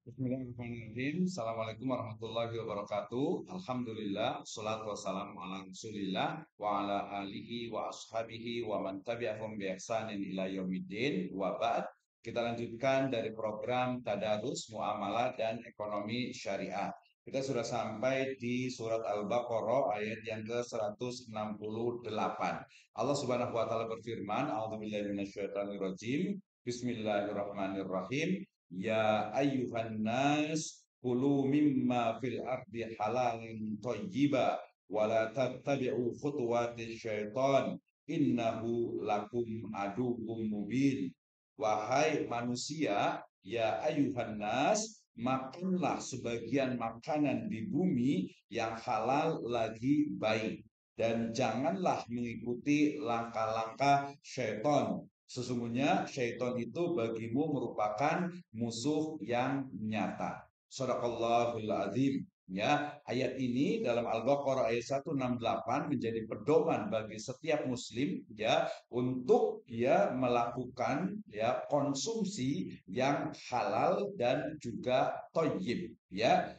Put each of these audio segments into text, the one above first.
Bismillahirrahmanirrahim. Assalamualaikum warahmatullahi wabarakatuh. Alhamdulillah, salatu wassalamu ala rasulillah wa ala alihi wa ashabihi wa man tabi'ahum bi ihsanin ila yaumiddin wa ba'd. Kita lanjutkan dari program Tadarus Muamalah dan Ekonomi Syariah. Kita sudah sampai di surat Al-Baqarah ayat yang ke-168. Allah Subhanahu wa taala berfirman, A'udzubillahi minasyaitonirrajim. Bismillahirrahmanirrahim. Ya ayyuhan nas kulu mimma fil ardi halalan thayyiba wa la tattabi'u khutuwatis syaitan innahu lakum aduwwum mubin. Wahai manusia, ya ayyuhan nas, makanlah sebagian makanan di bumi yang halal lagi baik dan janganlah mengikuti langkah-langkah syaitan. Sesungguhnya syaitan itu bagimu merupakan musuh yang nyata. Shadaqallahul azim. Ya, ayat ini dalam Al-Baqarah ayat 168 menjadi pedoman bagi setiap muslim ya untuk dia melakukan ya konsumsi yang halal dan juga thayyib ya.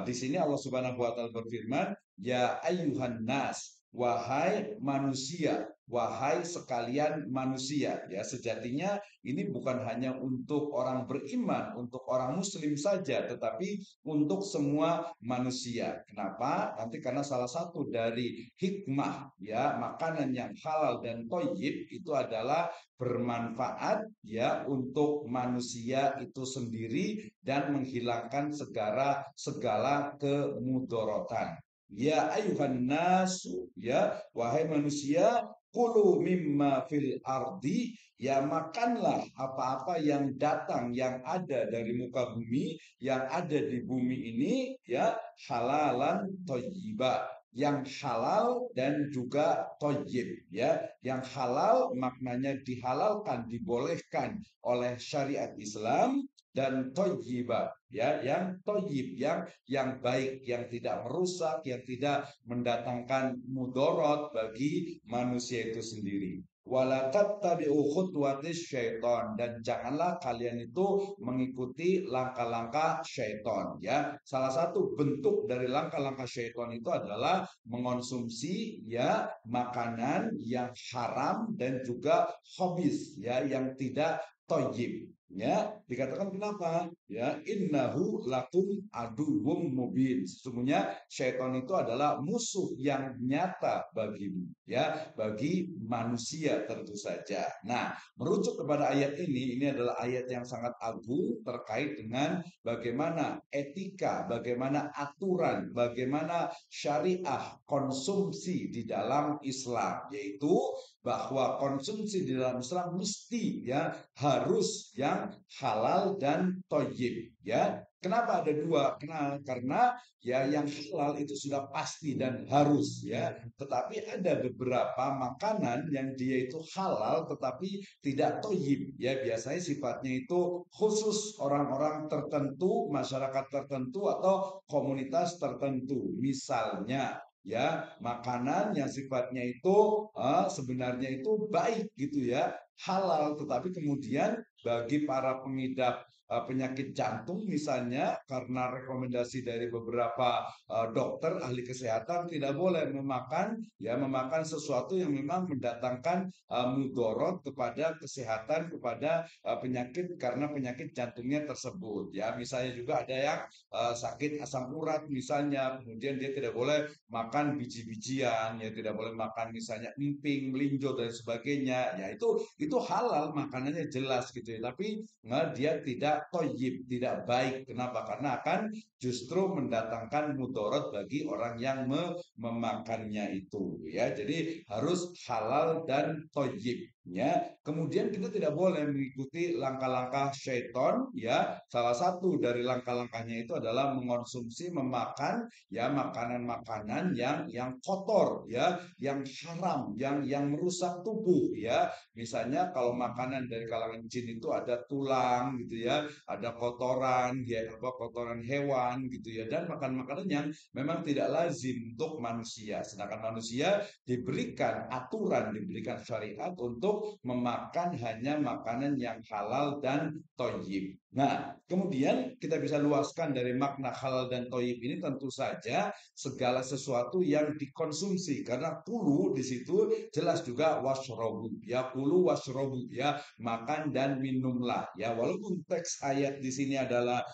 Di sini Allah Subhanahu wa taala berfirman, ya ayyuhan nas, wahai manusia, wahai sekalian manusia. Ya, sejatinya ini bukan hanya untuk orang beriman, untuk orang muslim saja, tetapi untuk semua manusia. Kenapa? Nanti karena salah satu dari hikmah ya makanan yang halal dan thayyib itu adalah bermanfaat ya untuk manusia itu sendiri dan menghilangkan segala kemudorotan. Ya ayuhan nasu, ya wahai manusia, kulu mimma fil ardi, ya makanlah apa-apa yang datang, yang ada dari muka bumi, yang ada di bumi ini, ya halalan thayyiba, yang halal dan juga thayyib, ya yang halal maknanya dihalalkan, dibolehkan oleh syariat Islam, dan thayyiba ya yang thayyib, yang baik, yang tidak merusak, yang tidak mendatangkan mudorot bagi manusia itu sendiri. Wala tattabi'u khutuwatis syaiton, dan janganlah kalian itu mengikuti langkah-langkah syaiton ya. Salah satu bentuk dari langkah-langkah syaiton itu adalah mengonsumsi ya makanan yang haram dan juga khabis ya yang tidak thayyib. Ya, dikatakan kenapa? Ya, innahu lakum aduwwum mubin. Sesungguhnya syaitan itu adalah musuh yang nyata bagimu, ya, bagi manusia tentu saja. Nah, merujuk kepada ayat ini adalah ayat yang sangat agung terkait dengan bagaimana etika, bagaimana aturan, bagaimana syariah konsumsi di dalam Islam, yaitu bahwa konsumsi di dalam Islam mesti ya harus yang halal dan thayyib ya. Kenapa ada dua? Karena ya yang halal itu sudah pasti dan harus ya. Tetapi ada beberapa makanan yang dia itu halal tetapi tidak thayyib ya. Biasanya sifatnya itu khusus orang-orang tertentu, masyarakat tertentu atau komunitas tertentu. Misalnya ya makanan yang sifatnya itu sebenarnya itu baik gitu ya, halal, tetapi kemudian bagi para pengidap penyakit jantung misalnya karena rekomendasi dari beberapa dokter ahli kesehatan tidak boleh memakan sesuatu yang memang mendatangkan mudorot kepada kesehatan, kepada penyakit karena penyakit jantungnya tersebut ya. Misalnya juga ada yang sakit asam urat misalnya, kemudian dia tidak boleh makan biji-bijian ya, tidak boleh makan misalnya emping, melinjo dan sebagainya ya. Itu halal makanannya jelas gitu ya, tapi dia tidak toyib, tidak baik. Kenapa? Karena akan justru mendatangkan mudorot bagi orang yang memakannya itu ya. Jadi harus halal dan toyib ya. Kemudian kita tidak boleh mengikuti langkah-langkah syaiton ya. Salah satu dari langkah-langkahnya itu adalah mengonsumsi, memakan ya makanan-makanan yang kotor ya, yang haram, yang merusak tubuh ya. Misalnya kalau makanan dari kalangan jin itu ada tulang gitu ya, ada kotoran ya, apa kotoran hewan gitu ya, dan makan makanan yang memang tidak lazim untuk manusia. Sedangkan manusia diberikan aturan, diberikan syariat untuk memakan hanya makanan yang halal dan thayyib. Nah, kemudian kita bisa luaskan dari makna halal dan toyib ini tentu saja segala sesuatu yang dikonsumsi karena kulu di situ jelas juga washrobu ya, kulu washrobu ya, makan dan minumlah ya, walaupun teks ayat di sini adalah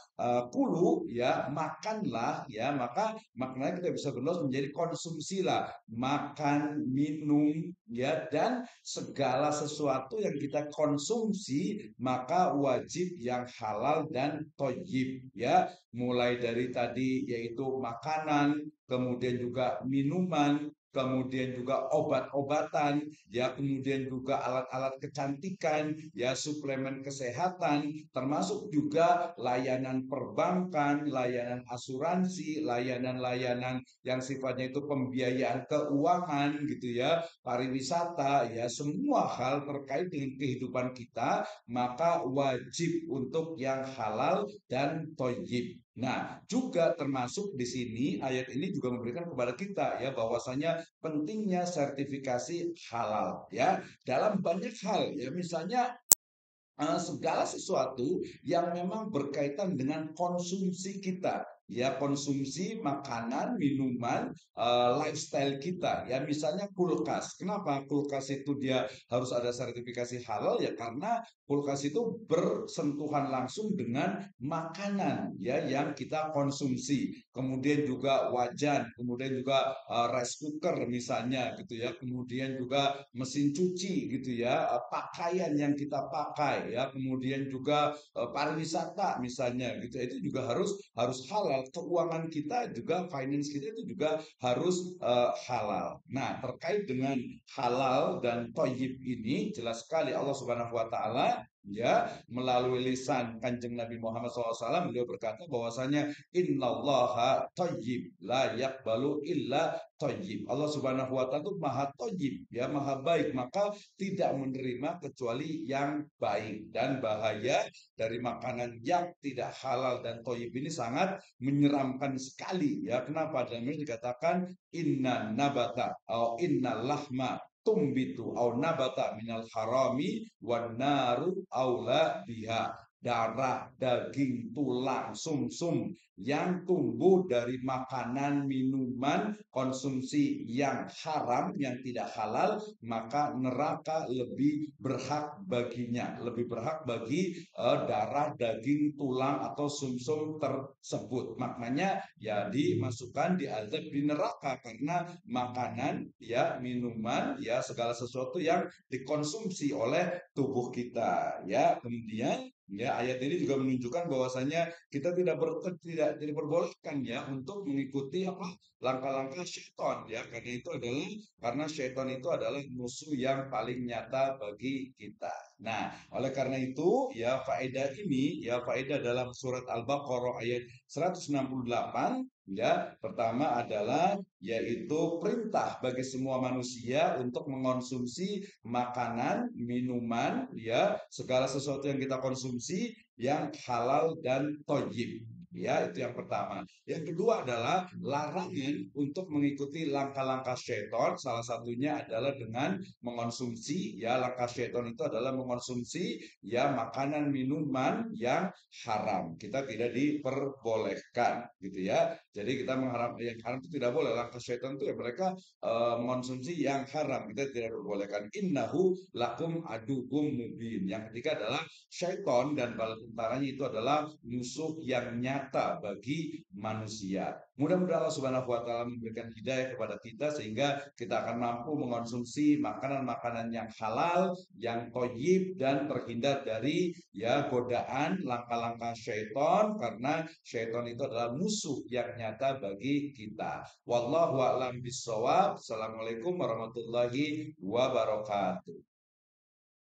kulu ya, makanlah ya, maka maknanya kita bisa berluas menjadi konsumsilah, makan minum ya, dan segala sesuatu yang kita konsumsi maka wajib yang halal dan toyib ya, mulai dari tadi yaitu makanan, kemudian juga minuman, kemudian juga obat-obatan ya, kemudian juga alat-alat kecantikan ya, suplemen kesehatan, termasuk juga layanan perbankan, layanan asuransi, layanan-layanan yang sifatnya itu pembiayaan keuangan gitu ya, pariwisata ya, semua hal terkait dengan kehidupan kita maka wajib untuk yang halal dan toyib. Nah, juga termasuk di sini ayat ini juga memberikan kepada kita ya bahwasanya pentingnya sertifikasi halal ya dalam banyak hal ya, misalnya segala sesuatu yang memang berkaitan dengan konsumsi kita ya, konsumsi makanan, minuman, lifestyle kita ya, misalnya kulkas. Kenapa kulkas itu dia harus ada sertifikasi halal ya, karena kulkas itu bersentuhan langsung dengan makanan ya yang kita konsumsi. Kemudian juga wajan, kemudian juga rice cooker misalnya gitu ya, kemudian juga mesin cuci gitu ya, pakaian yang kita pakai ya, kemudian juga pariwisata misalnya gitu, itu juga harus harus halal. Keuangan kita juga, finance kita itu juga harus halal. Nah, terkait dengan halal dan toyib ini jelas sekali Allah Subhanahu Wa Taala ya melalui lisan Kanjeng Nabi Muhammad SAW, beliau berkata bahwasanya innallaha toyib la yakbalu illa toyib. Allah Subhanahu Wa Taala itu maha toyib ya, maha baik, maka tidak menerima kecuali yang baik. Dan bahaya dari makanan yang tidak halal dan toyib ini sangat menyeramkan sekali ya. Kenapa? Dan ini dikatakan inna nabata atau inna lahma tumbitu au nabata minal harami wan naru aula biha. Darah, daging, tulang, sumsum yang tumbuh dari makanan, minuman, konsumsi yang haram, yang tidak halal, maka neraka lebih berhak baginya, lebih berhak bagi darah, daging, tulang atau sumsum tersebut. Maknanya ya dimasukkan, diazab di neraka karena makanan, ya minuman, ya segala sesuatu yang dikonsumsi oleh tubuh kita. Ya, kemudian ya ayat ini juga menunjukkan bahwasanya kita tidak diperbolehkan ya untuk mengikuti apa langkah-langkah syaitan ya, karena syaitan itu adalah musuh yang paling nyata bagi kita. Nah, oleh karena itu ya faedah ini ya, faedah dalam surat Al-Baqarah ayat 168 ya, pertama adalah yaitu perintah bagi semua manusia untuk mengonsumsi makanan, minuman ya, segala sesuatu yang kita konsumsi yang halal dan thayyib. Ya, itu yang pertama. Yang kedua adalah larangan untuk mengikuti langkah-langkah syaitan. Salah satunya adalah dengan mengonsumsi ya, langkah syaitan itu adalah mengonsumsi ya makanan minuman yang haram. Kita tidak diperbolehkan gitu ya. Jadi kita mengharap yang haram itu tidak boleh. Langkah syaitan itu ya mereka mengonsumsi yang haram. Kita tidak diperbolehkan. Innahu lakum adukum mubin. Yang ketiga adalah syaitan dan bala tentaranya itu adalah musuh yang nyata bagi manusia. Mudah-mudahan Allah Subhanahu wa taala memberikan hidayah kepada kita sehingga kita akan mampu mengonsumsi makanan-makanan yang halal, yang thayyib, dan terhindar dari ya godaan langkah-langkah syaitan, karena syaitan itu adalah musuh yang nyata bagi kita. Wallahu a'lam bishawab. Assalamualaikum warahmatullahi wabarakatuh.